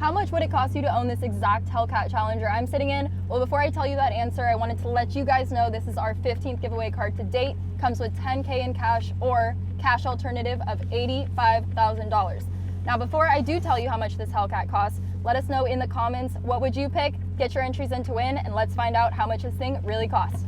How much would it cost you to own this exact Hellcat Challenger I'm sitting in? Well, before I tell you that answer, I wanted to let you guys know this is our 15th giveaway card to date. Comes with $10K in cash or cash alternative of $85,000. Now, before I do tell you how much this Hellcat costs, let us know in the comments, what would you pick? Get your entries in to win, and let's find out how much this thing really costs.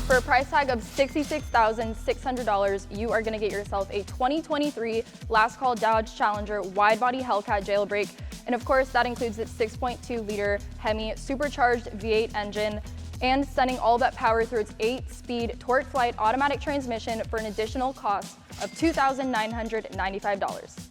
For a price tag of $66,600, you are going to get yourself a 2023 Last Call Dodge Challenger Widebody Hellcat Jailbreak. And of course, that includes its 6.2 liter Hemi Supercharged V8 engine and sending all that power through its 8-speed TorqueFlite automatic transmission for an additional cost of $2,995.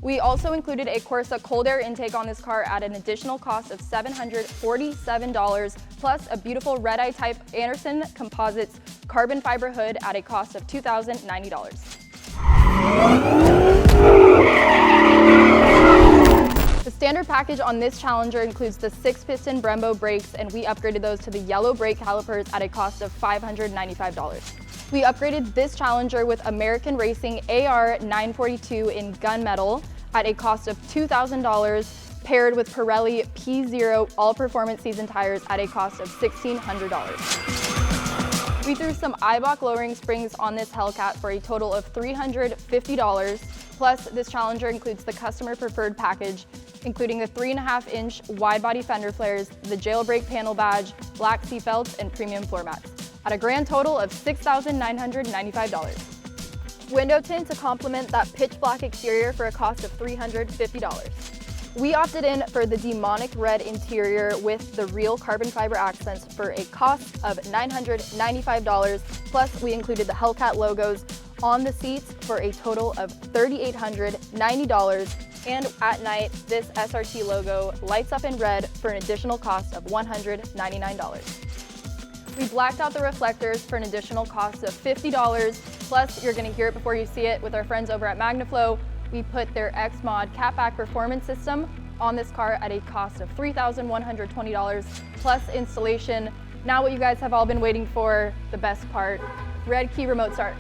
We also included a Corsa cold air intake on this car at an additional cost of $747, plus a beautiful red-eye type Anderson Composites carbon fiber hood at a cost of $2,090. The standard package on this Challenger includes the 6-piston Brembo brakes, and we upgraded those to the yellow brake calipers at a cost of $595. We upgraded this Challenger with American Racing AR 942 in gunmetal at a cost of $2,000, paired with Pirelli P0 all-performance season tires at a cost of $1,600. We threw some Eibach lowering springs on this Hellcat for a total of $350, plus this Challenger includes the customer preferred package, including the 3.5-inch wide-body fender flares, the jailbreak panel badge, black seatbelts, and premium floor mats, at a grand total of $6,995. Window tint to complement that pitch black exterior for a cost of $350. We opted in for the demonic red interior with the real carbon fiber accents for a cost of $995, plus we included the Hellcat logos on the seats for a total of $3,890. And at night, this SRT logo lights up in red for an additional cost of $199. We blacked out the reflectors for an additional cost of $50, plus you're gonna hear it before you see it with our friends over at MagnaFlow. We put their XMOD catback performance system on this car at a cost of $3,120, plus installation. Now what you guys have all been waiting for, the best part, red key remote start.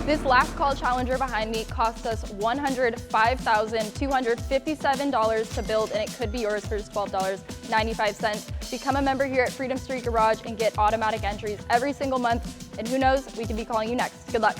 This Last Call Challenger behind me cost us $105,257 to build, and it could be yours for just $12.95. Become a member here at Freedom Street Garage and get automatic entries every single month, and who knows, we could be calling you next. Good luck.